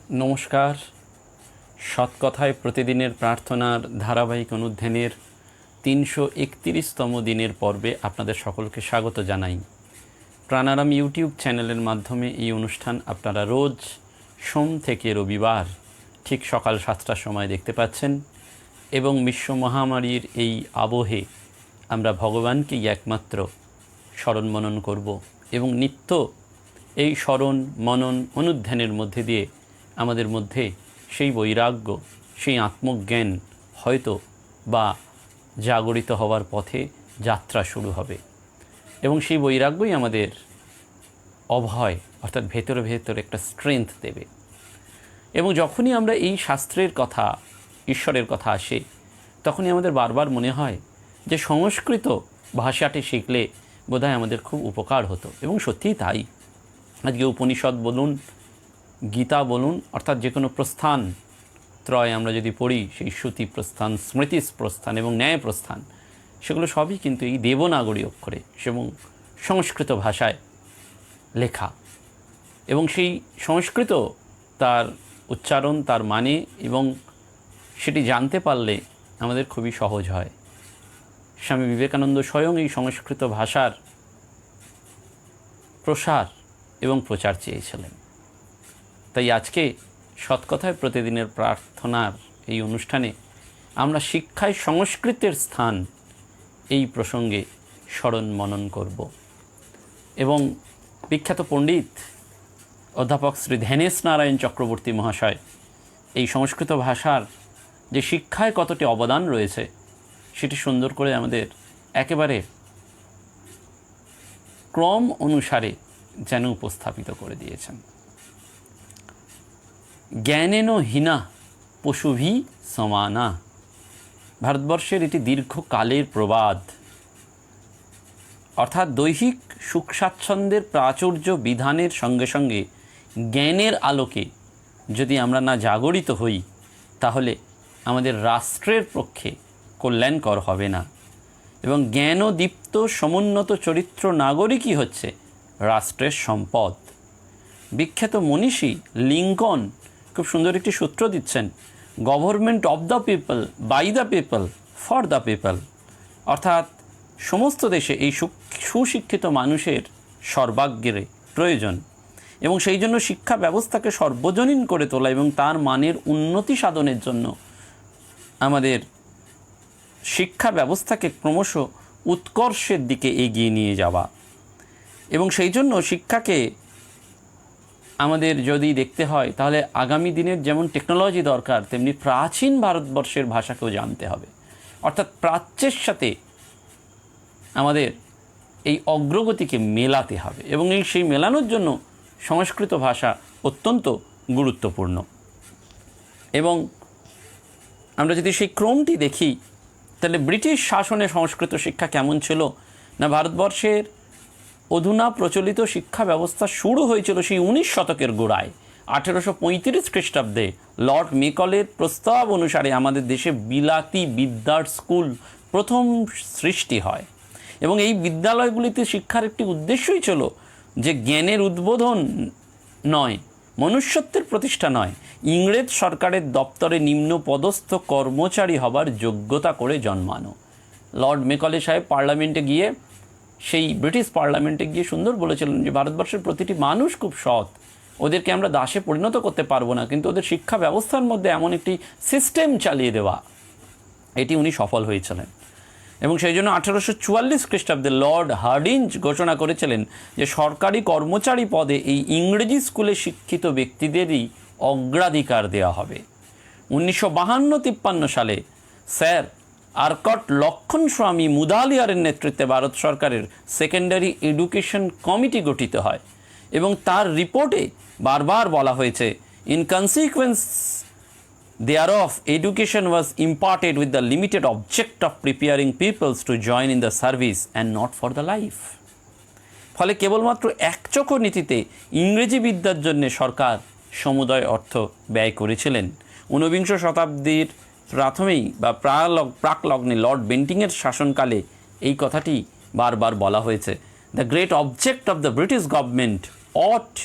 নমস্কার। সৎকথায় প্রতিদিনের প্রার্থনার ধারাবাহিক অনুধ্যানের ৩৩১তম দিনের পর্বে আপনাদের সকলকে স্বাগত জানাই। প্রাণারাম ইউটিউব চ্যানেলের মাধ্যমে এই অনুষ্ঠান আপনারা রোজ সোম থেকে রবিবার ঠিক সকাল ৭টার সময় দেখতে পাচ্ছেন এবং বিশ্ব মহামারীর এই আবহে আমরা ভগবানকেই একমাত্র স্মরণ মনন করব এবং নিত্য এই স্মরণ মনন অনুধ্যানের মধ্যে দিয়ে আমাদের মধ্যে সেই বৈরাগ্য, সেই আত্মজ্ঞান হয়তো বা জাগরিত হওয়ার পথে যাত্রা শুরু হবে এবং সেই বৈরাগ্যই আমাদের অভয় অর্থাৎ ভেতরে ভেতরে একটা স্ট্রেংথ দেবে। এবং যখনই আমরা এই শাস্ত্রের কথা, ঈশ্বরের কথা আসে, তখনই আমাদের বারবার মনে হয় যে সংস্কৃত ভাষাটি শিখলে বোধহয় আমাদের খুব উপকার হতো এবং সত্যিই তাই। আজকে উপনিষদ বলুন, গীতা বলুন, অর্থাৎ যে কোনো প্রস্থান ত্রয় আমরা যদি পড়ি, সেই শ্রুতি প্রস্থান, স্মৃতি প্রস্থান এবং ন্যায় প্রস্থান, সেগুলো সবই কিন্তু এই দেবনাগরী অক্ষরে এবং সংস্কৃত ভাষায় লেখা। এবং সেই সংস্কৃত তার উচ্চারণ, তার মানে এবং সেটি জানতে পারলে আমাদের খুবই সহজ হয়। স্বামী বিবেকানন্দ স্বয়ং এই সংস্কৃত ভাষার প্রসার এবং প্রচার চেয়েছিলেন। তাই আজকে সৎকথায় প্রতিদিনের প্রার্থনার এই অনুষ্ঠানে আমরা শিক্ষায় সংস্কৃতের স্থান এই প্রসঙ্গে স্মরণ মনন করব এবং বিখ্যাত পণ্ডিত অধ্যাপক শ্রী ধ্যানেশ নারায়ণ চক্রবর্তী মহাশয় এই সংস্কৃত ভাষার যে শিক্ষায় কতটি অবদান রয়েছে সেটি সুন্দর করে আমাদের একেবারে ক্রম অনুসারে যেন উপস্থাপিত করে দিয়েছেন। জ্ঞানেন হীনা পশুভি সমানা, ভারতবর্ষের এটি দীর্ঘকালের প্রবাদ। অর্থাৎ দৈহিক সুখ স্বাচ্ছন্দ্যের প্রাচুর্য বিধানের সঙ্গে সঙ্গে জ্ঞানের আলোকে যদি আমরা না জাগরিত হই, তাহলে আমাদের রাষ্ট্রের পক্ষে কল্যাণকর হবে না। এবং জ্ঞানদীপ্ত সমুন্নত চরিত্র নাগরিকই হচ্ছে রাষ্ট্রের সম্পদ। বিখ্যাত মনীষী লিঙ্কন খুব সুন্দর একটি সূত্র দিচ্ছেন, government of the people, by the people, for the people. অর্থাৎ সমস্ত দেশে এই সুশিক্ষিত মানুষের সর্বাগ্রে প্রয়োজন এবং সেই জন্য শিক্ষা ব্যবস্থাকে সর্বজনীন করে তোলা এবং তার মানের উন্নতি সাধনের জন্য আমাদের শিক্ষা ব্যবস্থাকে ক্রমশ উৎকর্ষের দিকে এগিয়ে নিয়ে যাওয়া। এবং সেই জন্য শিক্ষাকে আমাদের যদি দেখতে হয়, তাহলে আগামী দিনের যেমন টেকনোলজি দরকার, তেমনি প্রাচীন ভারতবর্ষের ভাষাকেও জানতে হবে। অর্থাৎ প্রাচ্যের সাথে আমাদের এই অগ্রগতিকে মেলাতে হবে এবং সেই মেলানোর জন্য সংস্কৃত ভাষা অত্যন্ত গুরুত্বপূর্ণ। এবং আমরা যদি সেই ক্রমটি দেখি, তাহলে ব্রিটিশ শাসনে সংস্কৃত শিক্ষা কেমন ছিল না, ভারতবর্ষের অধুনা প্রচলিত শিক্ষা ব্যবস্থা শুরু হয়েছিল সেই ১৯ শতকের গোড়ায়। ১৮৩৫ খ্রিস্টাব্দে লর্ড মেকলের প্রস্তাব অনুসারে আমাদের দেশে বিলাতি বিদ্যার স্কুল প্রথম সৃষ্টি হয় এবং এই বিদ্যালয়গুলিতে শিক্ষার একটি উদ্দেশ্যই ছিল যে জ্ঞানের উদ্বোধন নয়, মনুষ্যত্বের প্রতিষ্ঠা নয়, ইংরেজ সরকারের দপ্তরে নিম্ন পদস্থ কর্মচারী হবার যোগ্যতা করে জন্মানো। লর্ড মেকলে সাহেব পার্লামেন্টে গিয়ে, সেই ব্রিটিশ পার্লামেন্টে গিয়ে সুন্দর বলেছিলেন যে ভারতবর্ষের প্রতিটি মানুষ খুব সৎ, ওদেরকে আমরা দাসে পরিণত করতে পারবো না, কিন্তু ওদের শিক্ষা ব্যবস্থার মধ্যে এমন একটি সিস্টেম চালিয়ে দেওয়া, এটি উনি সফল হয়েছিলেন। এবং সেই জন্য ১৮৪৪ খ্রিস্টাব্দে লর্ড হার্ডিঞ্জ ঘোষণা করেছিলেন যে সরকারি কর্মচারী পদে এই ইংরেজি স্কুলে শিক্ষিত ব্যক্তিদেরই অগ্রাধিকার দেওয়া হবে। ১৯৫২-৫৩ সালে স্যার আরকট লক্ষণ স্বামী মুদালিয়ারের নেতৃত্বে ভারত সরকারের সেকেন্ডারি এডুকেশন কমিটি গঠিত হয় এবং তার রিপোর্টে বারবার বলা হয়েছে, in consequence thereof education was imparted with the limited object of preparing peoples to join in the service and not for the life। ফলে কেবলমাত্র একচক্র নীতিতে ইংরেজি বিদ্যার জন্য সরকার সমুদয় অর্থ ব্যয় করেছিলেন। ১৯বিংশ শতাব্দীর প্রথমেই বা প্রাকলগ্নে লর্ড বেন্টিংয়ের শাসনকালে এই কথাটি বারবার বলা হয়েছে, the great object of the British government ought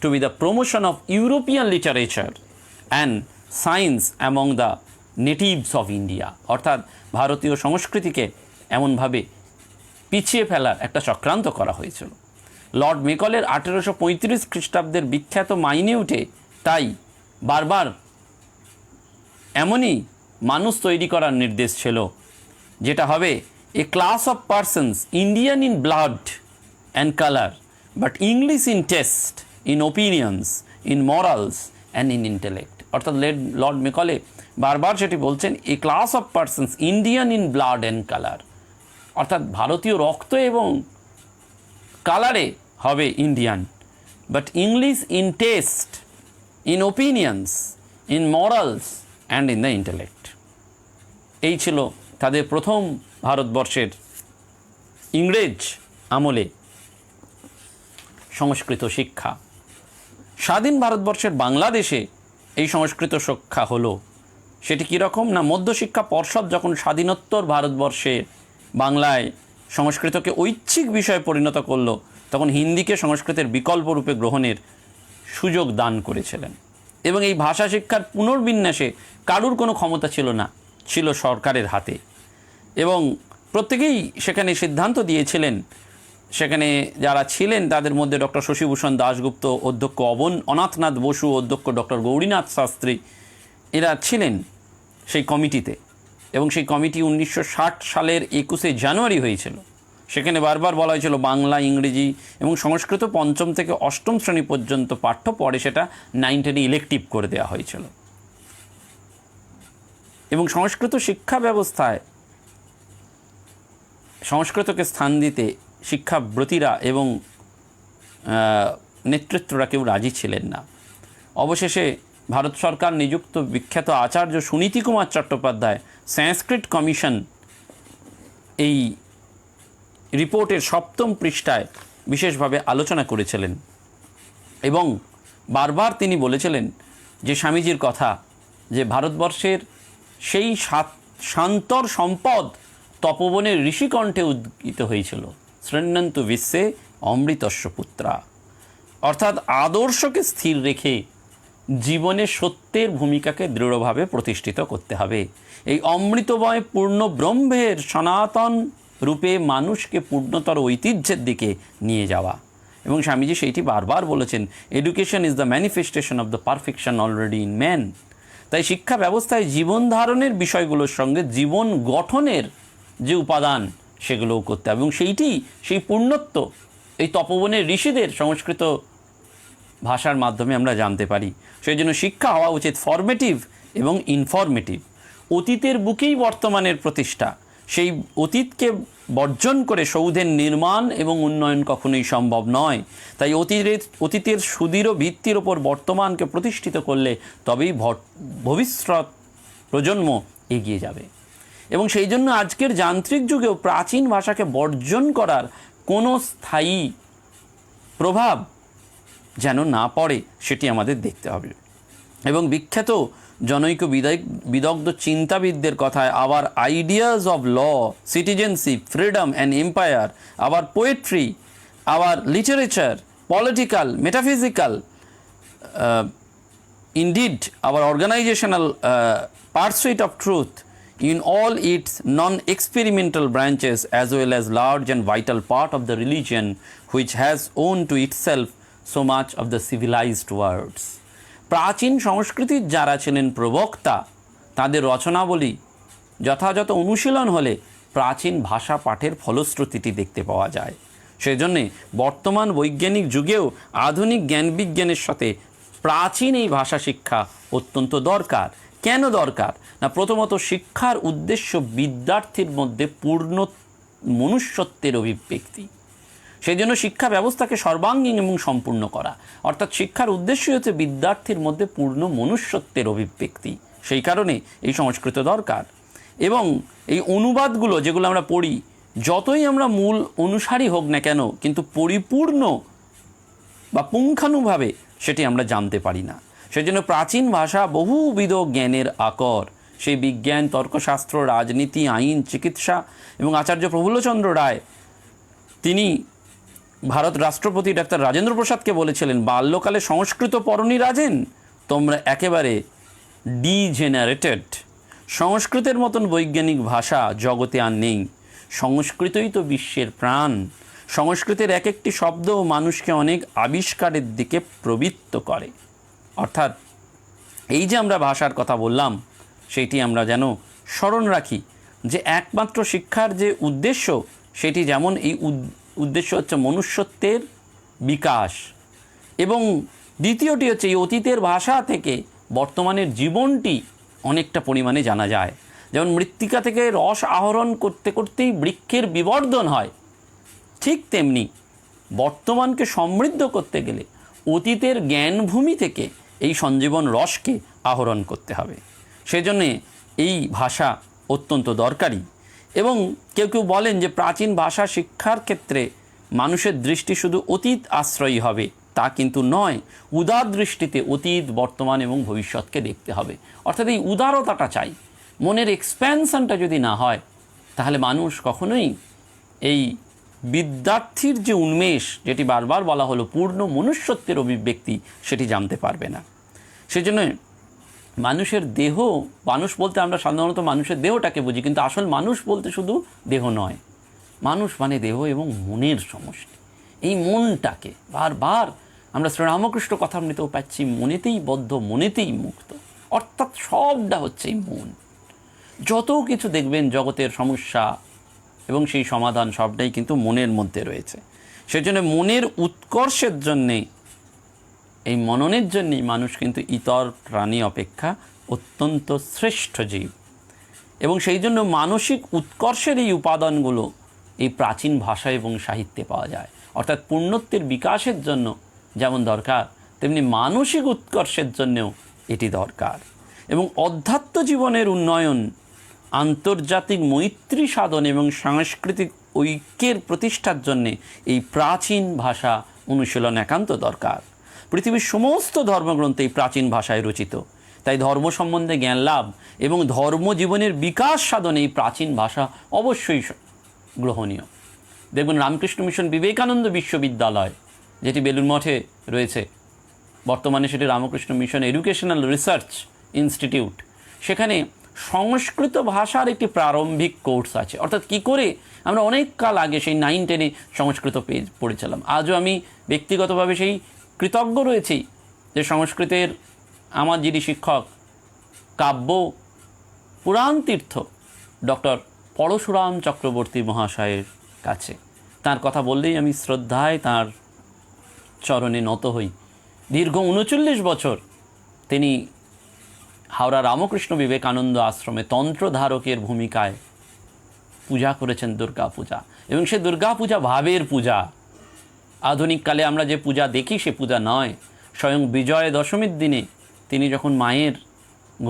to be the promotion of European literature and science among the natives of India, অর্থাৎ ভারতীয় সংস্কৃতিকে এমনভাবে পিছিয়ে ফেলার একটা চক্রান্ত করা হয়েছিল। লর্ড মেকলের 1835 খ্রিস্টাব্দের বিখ্যাত মাইনিউটে তাই বারবার এমনই মানুষ তৈরি করার নির্দেশ ছিল যেটা হবে a class of persons Indian in blood and colour but English in taste, in opinions, in morals and in intellect. অর্থাৎ লর্ড মেকলে বারবার সেটি বলছেন a class of persons Indian in blood and colour, অর্থাৎ ভারতীয় রক্ত এবং কালারে হবে Indian, but English in taste, in opinions, in morals and in the intellect. এই ছিল তাদের প্রথম ভারতবর্ষের ইংরেজ আমলে সংস্কৃত শিক্ষা। স্বাধীন ভারতবর্ষের বাংলাদেশে এই সংস্কৃত শিক্ষা হলো, সেটি কীরকম না, মধ্যশিক্ষা পর্ষদ যখন স্বাধীনোত্তর ভারতবর্ষে বাংলায় সংস্কৃতকে ঐচ্ছিক বিষয়ে পরিণত করলো, তখন হিন্দিকে সংস্কৃতের বিকল্প রূপে গ্রহণের সুযোগ দান করেছিলেন। এবং এই ভাষা শিক্ষার পুনর্বিন্যাসে কারুর কোনো ক্ষমতা ছিল না, ছিল সরকারের হাতে। এবং প্রত্যেকেই সেখানে সিদ্ধান্ত দিয়েছিলেন। সেখানে যারা ছিলেন তাদের মধ্যে ডক্টর শশীভূষণ দাশগুপ্ত, অধ্যক্ষ অনাথনাথ বসু, অধ্যক্ষ ডক্টর গৌরীনাথ শাস্ত্রী, এরা ছিলেন সেই কমিটিতে। এবং সেই কমিটি 1960 সালের 21শে জানুয়ারি হয়েছিল। সেখানে বারবার বলা হয়েছিল বাংলা, ইংরেজি এবং সংস্কৃত 5ম থেকে 8ম শ্রেণী পর্যন্ত পাঠ্য, পরে সেটা 9 টেনে ইলেকটিভ করে দেওয়া হয়েছিল। এবং সংস্কৃত শিক্ষা ব্যবস্থায় সংস্কৃতকে স্থান দিতে শিক্ষাব্রতীরা এবং নেতৃত্বরা কেউ রাজি ছিলেন না। অবশেষে ভারত সরকার নিযুক্ত বিখ্যাত আচার্য সুনীতি কুমার চট্টোপাধ্যায় সংস্কৃত কমিশন এই রিপোর্টের 7ম পৃষ্ঠায় বিশেষভাবে আলোচনা করেছিলেন এবং বারবার তিনি বলেছিলেন যে স্বামীজির কথা, যে ভারতবর্ষের সেই শান্তর সম্পদ তপবনের ঋষিকণ্ঠে উদ্গীত হয়েছিল, শ্রেণন্তু বিশ্বে অমৃতস্য পুত্রা, অর্থাৎ আদর্শকে স্থির রেখে জীবনে সত্যের ভূমিকাকে দৃঢ়ভাবে প্রতিষ্ঠিত করতে হবে। এই অমৃতময় পূর্ণ ব্রহ্মের সনাতন রূপে মানুষকে পূর্ণতর ঐতিহ্যের দিকে নিয়ে যাওয়া। এবং স্বামীজি সেইটি বারবার বলেছেন, education is the manifestation of the perfection already in man. তাই শিক্ষা ব্যবস্থায় জীবন ধারণের বিষয়গুলোর সঙ্গে জীবন গঠনের যে উপাদান সেগুলোও করতে হবে। এবং সেই পূর্ণত্ব এই তপবনের ঋষিদের সংস্কৃত ভাষার মাধ্যমে আমরা জানতে পারি। সেই জন্য শিক্ষা হওয়া উচিত ফরমেটিভ এবং ইনফরমেটিভ। অতীতের বুকেই বর্তমানের প্রতিষ্ঠা, সেই অতীতকে বর্জন করে সৌধের নির্মাণ এবং উন্নয়ন কখনোই সম্ভব নয়। তাই অতীতের সুদৃঢ় ভিত্তির ওপর বর্তমানকে প্রতিষ্ঠিত করলে তবেই ভবিষ্যৎ প্রজন্ম এগিয়ে যাবে। এবং সেই জন্য আজকের যান্ত্রিক যুগেও প্রাচীন ভাষাকে বর্জন করার কোনো স্থায়ী প্রভাব যেন না পড়ে সেটি আমাদের দেখতে হবে। এবং বিখ্যাত জনৈক বিদগ্ধ চিন্তাবিদদের কথায়, our ideas of law, citizenship, freedom and empire, our poetry, our literature, political, metaphysical, indeed our organizational pursuit of truth in all its non-experimental branches, as well as large and vital part of the religion which has owned to itself so much of the civilized words. প্রাচীন সংস্কৃতির যারা ছিলেন প্রবক্তা, তাদের রচনাবলী যথাযথ অনুশীলন হলে প্রাচীন ভাষা পাঠের ফলশ্রুতিটি দেখতে পাওয়া যায়। সেজন্যে বর্তমান বৈজ্ঞানিক যুগেও আধুনিক জ্ঞান বিজ্ঞানের সাথে প্রাচীন এই ভাষা শিক্ষা অত্যন্ত দরকার। কেন দরকার না, প্রথমত শিক্ষার উদ্দেশ্য বিদ্যার্থীর মধ্যে পূর্ণ মনুষ্যত্বের অভিব্যক্তি। সেই জন্য শিক্ষা ব্যবস্থাকে সর্বাঙ্গীন এবং সম্পূর্ণ করা, অর্থাৎ শিক্ষার উদ্দেশ্যই হচ্ছে বিদ্যার্থীর মধ্যে পূর্ণ মনুষ্যত্বের অভিব্যক্তি। সেই কারণে এই সংস্কৃত দরকার। এবং এই অনুবাদগুলো যেগুলো আমরা পড়ি, যতই আমরা মূল অনুসারী হোক না কেন, কিন্তু পরিপূর্ণ বা পুঙ্খানুভাবে সেটি আমরা জানতে পারি না। সেই জন্য প্রাচীন ভাষা বহুবিধ জ্ঞানের আকর। সেই বিজ্ঞান, তর্কশাস্ত্র, রাজনীতি, আইন, চিকিৎসা এবং আচার্য প্রফুল্লচন্দ্র রায় তিনি ভারত রাষ্ট্রপতি ডাক্তার রাজেন্দ্র প্রসাদকে বলেছিলেন, বাল্যকালে সংস্কৃত পড়নি রাজেন, তোমরা একেবারে ডিজেনারেটেড। সংস্কৃতের মতন বৈজ্ঞানিক ভাষা জগতে আর নেই। সংস্কৃতই তো বিশ্বের প্রাণ। সংস্কৃতের এক একটি শব্দ মানুষকে অনেক আবিষ্কারের দিকে প্রবৃত্ত করে। অর্থাৎ এই যে আমরা ভাষার কথা বললাম, সেইটি আমরা যেন স্মরণ রাখি যে একমাত্র শিক্ষার যে উদ্দেশ্য, সেটি যেমন এই উদ্দেশ্য হচ্ছে মনুষ্যত্বের বিকাশ, এবং দ্বিতীয়টি হচ্ছে এই অতীতের ভাষা থেকে বর্তমানের জীবনটি অনেকটা পরিমাণে জানা যায়। যেমন মৃত্তিকা থেকে রস আহরণ করতে করতেই বৃক্ষের বিবর্ধন হয়, ঠিক তেমনি বর্তমানকে সমৃদ্ধ করতে গেলে অতীতের জ্ঞানভূমি থেকে এই সঞ্জীবন রসকে আহরণ করতে হবে। সেজন্যে এই ভাষা অত্যন্ত দরকারি। এবং কেউ কেউ বলেন যে প্রাচীন ভাষা শিক্ষার ক্ষেত্রে মানুষের দৃষ্টি শুধু অতীত আশ্রয়ী হবে, তা কিন্তু নয়। উদার দৃষ্টিতে অতীত, বর্তমান এবং ভবিষ্যৎকে দেখতে হবে। অর্থাৎ এই উদারতাটা চাই। মনের এক্সপ্যানশনটা যদি না হয়, তাহলে মানুষ কখনোই এই বিদ্যার্থীর যে উন্মেষ, যেটি বারবার বলা হলো পূর্ণ মনুষ্যত্বের অভিব্যক্তি, সেটি জানতে পারবে না। সেজন্য মানুষের দেহ, মানুষ বলতে আমরা সাধারণত মানুষের দেহটাকে বুঝি, কিন্তু আসল মানুষ বলতে শুধু দেহ নয়। মানুষ মানে দেহ এবং মনের সমষ্টি। এই মনটাকে বারবার আমরা শ্রীরামকৃষ্ণ কথামৃতেও পাচ্ছি, মনেতেই বদ্ধ মনেতেই মুক্ত। অর্থাৎ সবটা হচ্ছে এই মন। যত কিছু দেখবেন জগতের সমস্যা এবং সেই সমাধান, সবটাই কিন্তু মনের মধ্যে রয়েছে। সেজন্য মনের উৎকর্ষের জন্যে, এই মননের জন্যেই মানুষ কিন্তু ইতর প্রাণী অপেক্ষা অত্যন্ত শ্রেষ্ঠ জীব। এবং সেই জন্য মানসিক উৎকর্ষের এই উপাদানগুলো এই প্রাচীন ভাষা এবং সাহিত্যে পাওয়া যায়। অর্থাৎ পূর্ণত্বের বিকাশের জন্য যেমন দরকার, তেমনি মানসিক উৎকর্ষের জন্যেও এটি দরকার। এবং অধ্যাত্ম জীবনের উন্নয়ন, আন্তর্জাতিক মৈত্রী সাধন এবং সাংস্কৃতিক ঐক্যের প্রতিষ্ঠার জন্যে এই প্রাচীন ভাষা অনুশীলন একান্ত দরকার। পৃথিবীর সমস্ত ধর্মগ্রন্থ এই প্রাচীন ভাষায় রচিত। তাই ধর্ম সম্বন্ধে জ্ঞান লাভ এবং ধর্মজীবনের বিকাশ সাধনে এই প্রাচীন ভাষা অবশ্যই গ্রহণীয়। দেখবেন রামকৃষ্ণ মিশন বিবেকানন্দ বিশ্ববিদ্যালয়, যেটি বেলুড় মঠে রয়েছে, বর্তমানে সেটি Ramakrishna mission educational research institute, সেখানে সংস্কৃত ভাষার একটি প্রারম্ভিক কোর্স আছে। অর্থাৎ কী করে আমরা অনেক কাল আগে সেই 9-10-এ সংস্কৃত পড়েছিলাম। আজও আমি ব্যক্তিগতভাবে সেই কৃতজ্ঞ রয়েছি যে সংস্কৃতের আমার যিনি শিক্ষক, কাব্য পুরাণ তীর্থ ডক্টর পরশুরাম চক্রবর্তী মহাশয়ের কাছে। তার কথা বললেই আমি শ্রদ্ধায় তার চরণে নত হই। দীর্ঘ 39 বছর তিনি হাওড়া রামকৃষ্ণ বিবেকানন্দ আশ্রমে তন্ত্রধারকের ভূমিকায় পূজা করেছেন দুর্গা পূজা। এবং সে দুর্গা পূজা ভাবের পূজা। আধুনিককালে আমরা যে পূজা দেখি সে পূজা নয়। স্বয়ং বিজয় দশমীর দিনে তিনি যখন মায়ের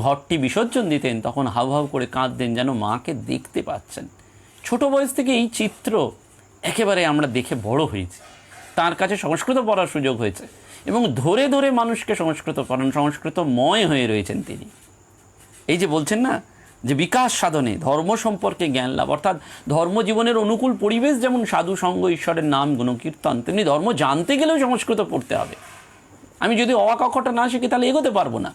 ঘরটি বিসর্জন দিতেন, তখন হাউ হাউ করে কাঁদতেন, যেন মাকে দেখতে পাচ্ছেন। ছোট বয়স থেকে এই চিত্র একেবারে আমরা দেখে বড় হয়েছি। তার কাছে সংস্কৃত পড়ার সুযোগ হয়েছে এবং ধরে ধরে মানুষকে সংস্কৃত পড়ান, সংস্কৃতময় হয়ে রয়েছেন তিনি। এই যে বলছেন না যে বিকাশ সাধনে ধর্ম সম্পর্কে জ্ঞান লাভ, অর্থাৎ ধর্মজীবনের অনুকূল পরিবেশ যেমন সাধু সঙ্গ, ঈশ্বরের নাম, গুণকীর্তন, তেমনি ধর্ম জানতে গেলেও সংস্কৃত পড়তে হবে। আমি যদি অ ক খ টা না শিখি তাহলে এগোতে পারবো না।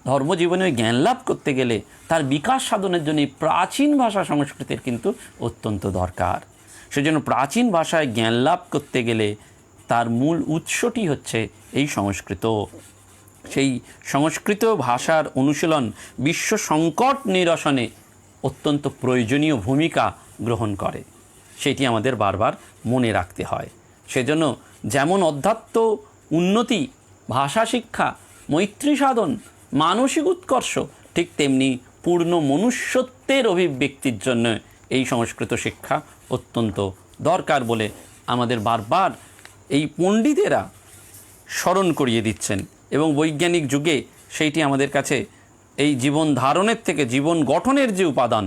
ধর্মজীবনে জ্ঞান লাভ করতে গেলে তার বিকাশ সাধনের জন্য প্রাচীন ভাষা সংস্কৃতের কিন্তু অত্যন্ত দরকার। সেজন্য প্রাচীন ভাষায় জ্ঞান লাভ করতে গেলে তার মূল উৎসটি হচ্ছে এই সংস্কৃত। সেই সংস্কৃত ভাষার অনুশীলন বিশ্ব সংকট নিরসনে অত্যন্ত প্রয়োজনীয় ভূমিকা গ্রহণ করে, সেটি আমাদের বারবার মনে রাখতে হয়। সেজন্য যেমন অধ্যাত্ম উন্নতি, ভাষা শিক্ষা, মৈত্রী সাধন, মানসিক উৎকর্ষ, ঠিক তেমনি পূর্ণ মনুষ্যত্বের অভিব্যক্তির জন্য এই সংস্কৃত শিক্ষা অত্যন্ত দরকার বলে আমাদের বারবার এই পণ্ডিতেরা স্মরণ করিয়ে দিচ্ছেন। এবং বৈজ্ঞানিক যুগে সেইটি আমাদের কাছে এই জীবন ধারণের থেকে জীবন গঠনের যে উপাদান,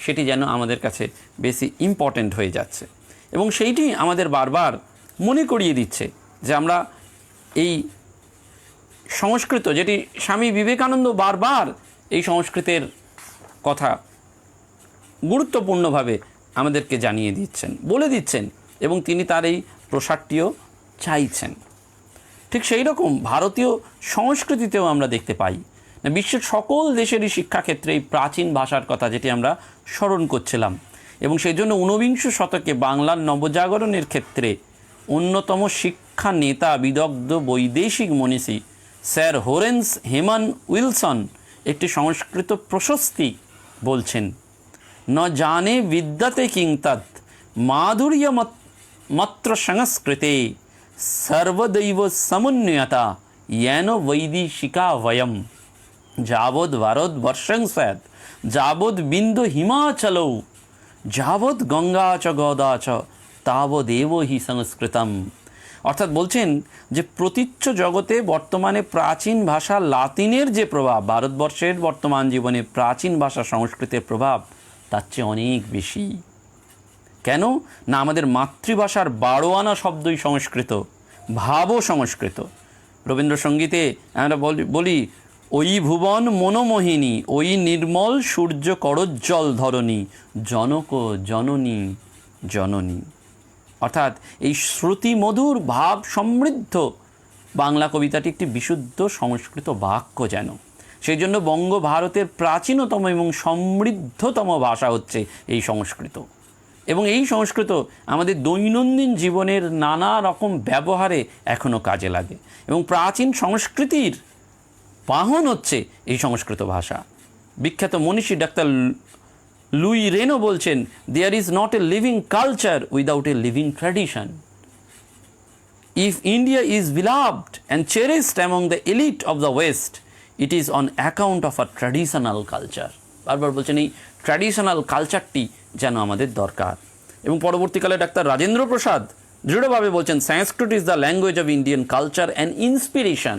সেটি যেন আমাদের কাছে বেশি ইম্পর্ট্যান্ট হয়ে যাচ্ছে। এবং সেইটি আমাদের বারবার মনে করিয়ে দিচ্ছে যে আমরা এই সংস্কৃত, যেটি স্বামী বিবেকানন্দ বারবার এই সংস্কৃতের কথা গুরুত্বপূর্ণভাবে আমাদেরকে জানিয়ে দিচ্ছেন, বলে দিচ্ছেন। এবং তিনি তার এই প্রসারটিও চাইছেন। ঠিক সেই রকম ভারতীয় সংস্কৃতিতেও আমরা দেখতে পাই না, বিশ্বের সকল দেশেরই শিক্ষাক্ষেত্রে এই প্রাচীন ভাষার কথা যেটি আমরা স্মরণ করছিলাম, এবং সেই জন্য ঊনবিংশ শতকে বাংলার নবজাগরণের ক্ষেত্রে অন্যতম শিক্ষা নেতা বিদগ্ধ বৈদেশিক মনীষী স্যার হোরেন্স হেমান উইলসন একটি সংস্কৃত প্রশস্তি বলছেন, ন জানে বিদ্যাতে কিং তৎ মাধুর্য মাত্র সংস্কৃতে সর্বদৈব সমন্বয়তা येन वैदिशिका वयम যাবৎ ভারতবর্ষং স্যাদ যাবৎ বিন্দু হিমাচলৌ যাবৎ গঙ্গা চ গদা চ তাবদেব হি সংস্কৃতম। অর্থাৎ বলছেন যে প্রতীচ্য জগতে বর্তমানে প্রাচীন ভাষা লাতিনের যে প্রভাব, ভারতবর্ষের বর্তমান জীবনে প্রাচীন ভাষা সংস্কৃতের প্রভাব তার চেয়ে অনেক বেশি। কেন না, আমাদের মাতৃভাষার 12 আনা শব্দই সংস্কৃত, ভাবও সংস্কৃত। রবীন্দ্রসঙ্গীতে আমরা বলি ওই ভুবন মনোমোহিনী, ওই নির্মল সূর্য করজ্জ্বল ধরণী, জনক জননী জননী। অর্থাৎ এই শ্রুতি মধুর ভাব সমৃদ্ধ বাংলা কবিতাটি একটি বিশুদ্ধ সংস্কৃত বাক্য যেন। সেই জন্য বঙ্গভারতের প্রাচীনতম এবং সমৃদ্ধতম ভাষা হচ্ছে এই সংস্কৃত, এবং এই সংস্কৃত আমাদের দৈনন্দিন জীবনের নানা রকম ব্যবহারে এখনও কাজে লাগে, এবং প্রাচীন সংস্কৃতির বাহন হচ্ছে এই সংস্কৃত ভাষা। বিখ্যাত মনীষী ডাক্তার লুই রেনো বলছেন, there is not a living culture without a living tradition. If India is beloved and cherished among the elite of the West, it is on account of a traditional culture. বারবার বলছেন এই traditional কালচারটি যেন আমাদের দরকার। এবং পরবর্তীকালে doctor Rajendra Prasad দৃঢ়ভাবে বলছেন, Sanskrit is the language of Indian culture and inspiration,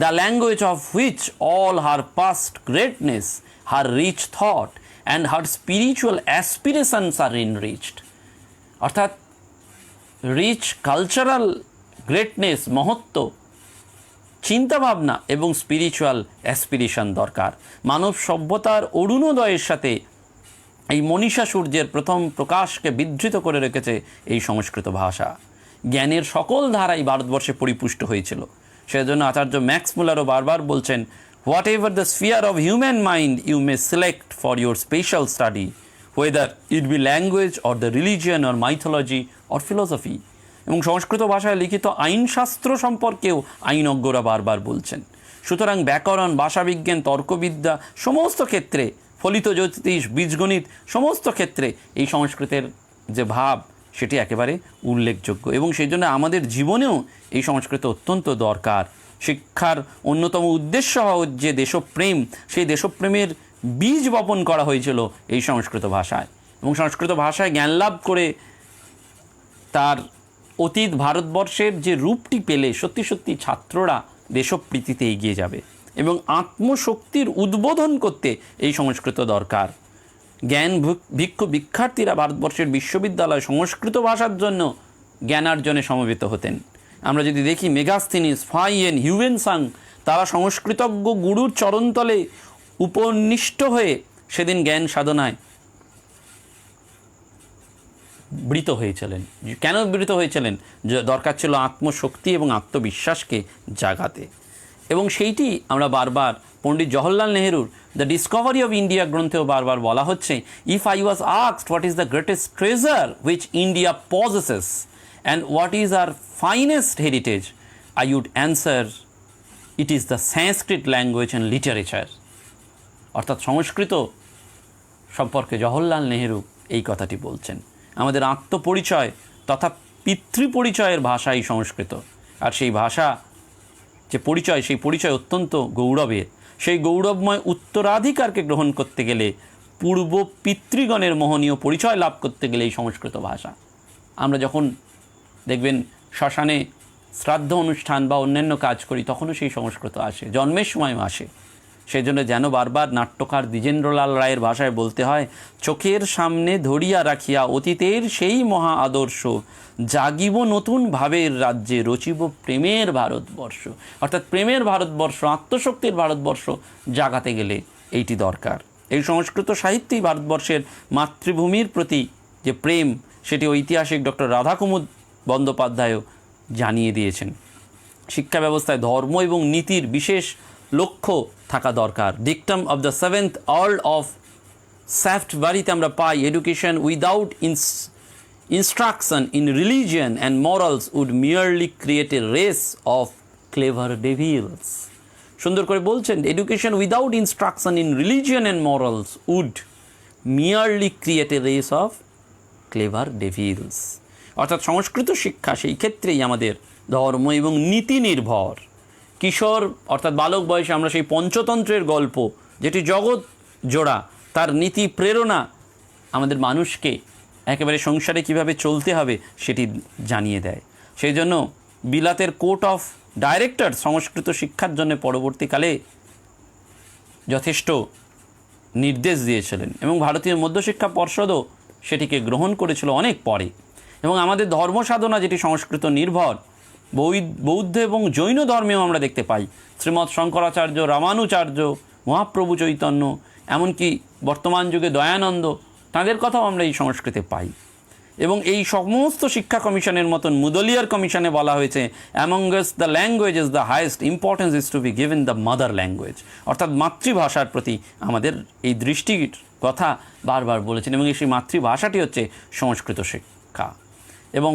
the language of which all her past greatness, her rich thought and her spiritual aspirations are enriched. অর্থাৎ রিচ কালচারাল গ্রেটনেস, মহত্ব, চিন্তাভাবনা এবং স্পিরিচুয়াল অ্যাসপিরেশন দরকার। মানব সভ্যতার অরুণোদয়ের সাথে এই মনীষা সূর্যের প্রথম প্রকাশকে বিধৃত করে রেখেছে এই সংস্কৃত ভাষা। জ্ঞানের সকল ধারাই ভারতবর্ষে পরিপুষ্ট হয়েছিল। সেজন্য আচার্য ম্যাক্স মুলারও বারবার বলছেন, whatever the sphere of human mind you may select for your special study, whether it be language or the religion or mythology or philosophy। এবং সংস্কৃত ভাষায় লিখিত আইনশাস্ত্র সম্পর্কেও আইনজ্ঞরা বারবার বলছেন। সুতরাং ব্যাকরণ, ভাষাবিজ্ঞান, তর্কবিদ্যা সমস্ত ক্ষেত্রে, ফলিত জ্যোতিষ, বীজগণিত সমস্ত ক্ষেত্রে এই সংস্কৃতের যে ভাব সেটি একেবারে উল্লেখযোগ্য, এবং সেই জন্য আমাদের জীবনেও এই সংস্কৃত অত্যন্ত দরকার। শিক্ষার অন্যতম উদ্দেশ্য যে দেশপ্রেম, সেই দেশপ্রেমের বীজ বপন করা হয়েছিল এই সংস্কৃত ভাষায়, এবং সংস্কৃত ভাষায় জ্ঞান লাভ করে তার অতীত ভারতবর্ষের যে রূপটি পেলে সত্যি সত্যি ছাত্ররা দেশপ্রীতিতে এগিয়ে যাবে, এবং আত্মশক্তির উদ্বোধন করতে এই সংস্কৃত দরকার। জ্ঞান ভিক্ষু শিক্ষার্থীরা ভারতবর্ষের বিশ্ববিদ্যালয় সংস্কৃত ভাষার জন্য জ্ঞানার্জনে সমবেত হতেন। আমরা যদি দেখি মেগাস্থিনিস, ফাইয়েন, হিউয়েনসাং, তারা সংস্কৃতজ্ঞ গুরুর চরণতলে উপনিষ্ঠ হয়ে সেদিন জ্ঞান সাধনায় বৃত হয়েছিলেন। কেন বৃত হয়েছিলেন? যে দরকার ছিল আত্মশক্তি এবং আত্মবিশ্বাসকে জাগাতে, এবং সেইটি আমরা বারবার পণ্ডিত জওহরলাল নেহরুর দ্য ডিসকভারি অফ ইন্ডিয়া গ্রন্থেও বারবার বলা হচ্ছে, if I was asked what is the greatest treasure which India possesses and what is our finest heritage, I would answer it is the Sanskrit language and literature. অর্থাৎ সংস্কৃত সম্পর্কে জওহরলাল নেহরু এই কথাটি বলছেন। আমাদের আত্মপরিচয় তথা পিতৃপরিচয়ের ভাষা এই সংস্কৃত, আর সেই ভাষা যে পরিচয়, সেই পরিচয় অত্যন্ত গৌরবের। সেই গৌরবময় উত্তরাধিকারকে গ্রহণ করতে গেলে, পূর্ব পিতৃগণের মোহনীয় পরিচয় লাভ করতে গেলে এই সংস্কৃত ভাষা। আমরা যখন দেখবেন শ্মশানে শ্রাদ্ধ অনুষ্ঠান বা অন্যান্য কাজ করি, তখনও সেই সংস্কৃত আসে, জন্মের সময়ও আসে। সেই জন্য যেন বারবার নাট্যকার দ্বিজেন্দ্রলাল রায়ের ভাষায় বলতে হয়, চোখের সামনে ধরিয়া রাখিয়া অতীতের সেই মহা আদর্শ, জাগিব নতুন ভাবের রাজ্যে, রচিব প্রেমের ভারতবর্ষ। অর্থাৎ প্রেমের ভারতবর্ষ, আত্মশক্তির ভারতবর্ষ জাগাতে গেলে এইটি দরকার। এই সংস্কৃত সাহিত্যেই ভারতবর্ষের মাতৃভূমির প্রতি যে প্রেম, সেটি ঐতিহাসিক ডক্টর রাধাকুমুদ বন্দ্যোপাধ্যায়ও জানিয়ে দিয়েছেন। শিক্ষা ব্যবস্থায় ধর্ম এবং নীতির বিশেষ লক্ষ্য থাকা দরকার। Dictum of the 7th earl of স্যাফটবারিতে আমরা পাই, education without instruction in religion and morals would merely create a race of clever devils. সুন্দর করে বলছেন, education without instruction in religion and morals would merely create a race of clever devils. অর্থাৎ সংস্কৃত শিক্ষা সেই ক্ষেত্রেই আমাদের ধর্ম এবং নীতি নির্ভর। কিশোর অর্থাৎ বালক বয়সে আমরা সেই পঞ্চতন্ত্রের গল্প, যেটি জগৎ জোড়া, তার নীতি প্রেরণা আমাদের মানুষকে একেবারে সংসারে কিভাবে চলতে হবে সেটি জানিয়ে দেয়। সেই জন্য বিলাতের কোর্ট অফ ডাইরেক্টর সংস্কৃত শিক্ষার জন্য পরবর্তীকালে যথেষ্ট নির্দেশ দিয়েছিলেন এবং ভারতীয় মধ্যশিক্ষা পর্ষদও সেটিকে গ্রহণ করেছিল অনেক পরে। এবং আমাদের ধর্ম সাধনা যেটি সংস্কৃত নির্ভর, বৌদ্ধ এবং জৈন ধর্মেও আমরা দেখতে পাই। শ্রীমৎ শঙ্করাচার্য, রামানুচার্য, মহাপ্রভু চৈতন্য, এমনকি বর্তমান যুগে দয়ানন্দ, তাদের কথাও আমরা এই সংস্কৃতে পাই। এবং এই সমস্ত শিক্ষা কমিশনের মতন মুদলিয়ার কমিশনে বলা হয়েছে, amongst the languages the highest importance is to be given the mother language. অর্থাৎ মাতৃভাষার প্রতি আমাদের এই দৃষ্টির কথা বারবার বলেছেন এবং সেই মাতৃভাষাটি হচ্ছে সংস্কৃত শিক্ষা। এবং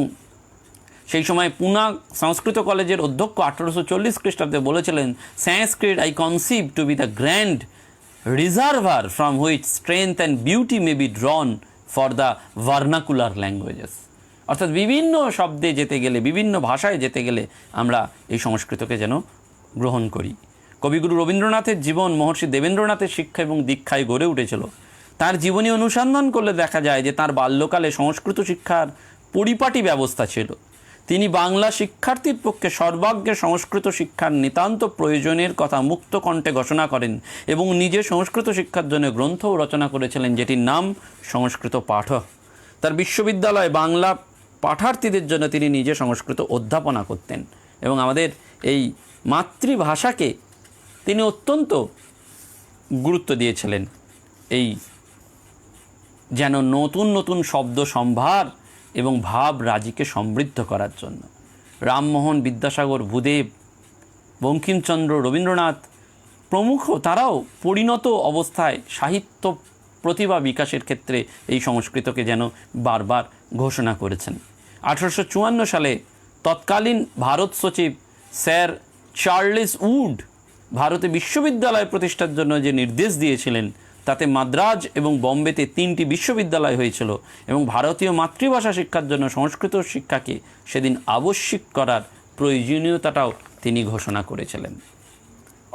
সেই সময় পুনা সংস্কৃত কলেজের অধ্যক্ষ 1840 খ্রিস্টাব্দে বলেছিলেন, Sanskrit I conceive to be the grand reservoir from which strength and beauty may be drawn for the vernacular languages. অর্থাৎ বিভিন্ন শব্দে যেতে গেলে, বিভিন্ন ভাষায় যেতে গেলে আমরা এই সংস্কৃতকে যেন গ্রহণ করি। কবিগুরু রবীন্দ্রনাথের জীবন মহর্ষি দেবেন্দ্রনাথের শিক্ষা এবং দীক্ষায় গড়ে উঠেছিল। তার জীবনী অনুসন্ধান করলে দেখা যায় যে তার বাল্যকালে সংস্কৃত শিক্ষার পরিপাটি ব্যবস্থা ছিল। তিনি বাংলা শিক্ষার্থীর পক্ষে সর্বাগ্রে সংস্কৃত শিক্ষার নিতান্ত প্রয়োজনের কথা মুক্ত কণ্ঠে ঘোষণা করেন এবং নিজে সংস্কৃত শিক্ষার জন্য গ্রন্থও রচনা করেছিলেন, যেটির নাম সংস্কৃত পাঠ। তার বিশ্ববিদ্যালয়ে বাংলা পাঠার্থীদের জন্য তিনি নিজে সংস্কৃত অধ্যাপনা করতেন এবং আমাদের এই মাতৃভাষাকে তিনি অত্যন্ত গুরুত্ব দিয়েছিলেন, এই যেন নতুন নতুন শব্দ সম্ভার এবং ভাব রাজিকে সমৃদ্ধ করার জন্য। রামমোহন, বিদ্যাসাগর, ভূদেব, বঙ্কিমচন্দ্র, রবীন্দ্রনাথ প্রমুখ তারাও পরিণত অবস্থায় সাহিত্য প্রতিভা বিকাশের ক্ষেত্রে এই সংস্কৃতকে যেন বারবার ঘোষণা করেছেন। 1854 সালে তৎকালীন ভারত সচিব স্যার চার্লস উড ভারতে বিশ্ববিদ্যালয় প্রতিষ্ঠার জন্য যে নির্দেশ দিয়েছিলেন, তাতে মাদ্রাজ এবং বম্বেতে 3টি বিশ্ববিদ্যালয় হয়েছিল এবং ভারতীয় মাতৃভাষা শিক্ষার জন্য সংস্কৃত শিক্ষাকে সেদিন আবশ্যিক করার প্রয়োজনীয়তাটাও তিনি ঘোষণা করেছিলেন।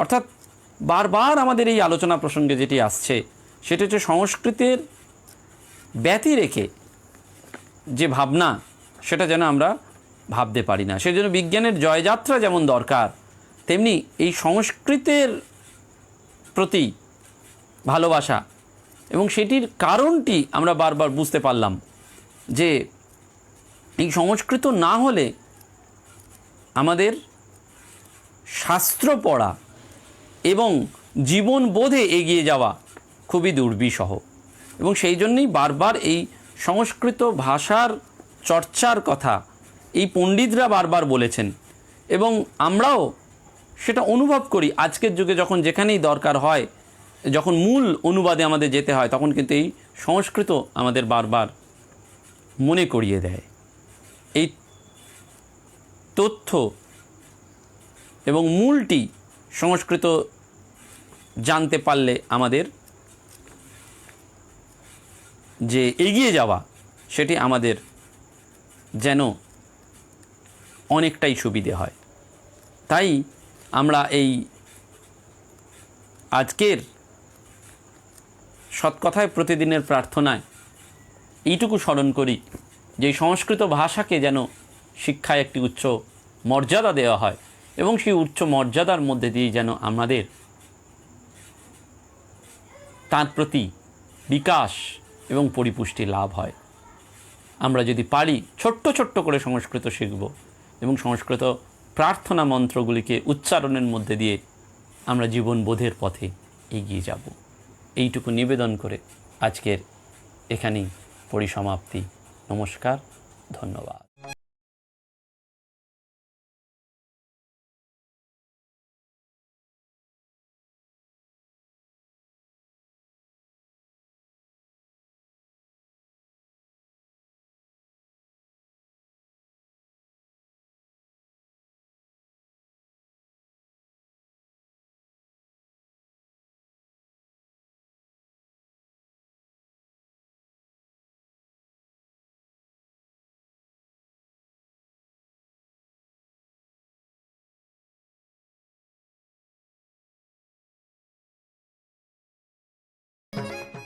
অর্থাৎ বারবার আমাদের এই আলোচনা প্রসঙ্গে যেটি আসছে সেটা হচ্ছে সংস্কৃতের ব্যতি রেখে যে ভাবনা, সেটা যেন আমরা ভাবতে পারি না। সেজন্য বিজ্ঞানের জয়যাত্রা যেমন দরকার, তেমনি এই সংস্কৃতের প্রতি ভালোবাসা এবং সেটির কারণটি আমরা বারবার বুঝতে পারলাম যে এই সংস্কৃত না হলে আমাদের শাস্ত্র পড়া এবং জীবনবোধে এগিয়ে যাওয়া খুবই দুর্বিষহ। এবং সেই জন্যই বারবার এই সংস্কৃত ভাষার চর্চার কথা এই পণ্ডিতরা বারবার বলেছেন এবং আমরাও সেটা অনুভব করি। আজকের যুগে যখন যেখানেই দরকার হয়, যখন মূল অনুবাদে আমাদের যেতে হয়, তখন কিন্তু এই সংস্কৃত আমাদের বারবার মনে করিয়ে দেয়। এই তথ্য এবং মূলটি সংস্কৃত জানতে পারলে আমাদের যে এগিয়ে যাওয়া, সেটি আমাদের যেন অনেকটাই সুবিধে হয়। তাই আমরা এই আজকের সৎকথায় প্রতিদিনের প্রার্থনায় এইটুকু স্মরণ করি যে সংস্কৃত ভাষাকে যেন শিক্ষায় একটি উচ্চ মর্যাদা দেওয়া হয় এবং সেই উচ্চ মর্যাদার মধ্যে দিয়ে যেন আমাদের তার প্রতি বিকাশ এবং পরিপুষ্টি লাভ হয়। আমরা যদি পারি ছোট্ট ছোট্ট করে সংস্কৃত শিখব এবং সংস্কৃত প্রার্থনা মন্ত্রগুলিকে উচ্চারণের মধ্যে দিয়ে আমরা জীবনবোধের পথে এগিয়ে যাব। এইটুকু নিবেদন করে আজকের এখানেই পরিসমাপ্তি। নমস্কার, ধন্যবাদ।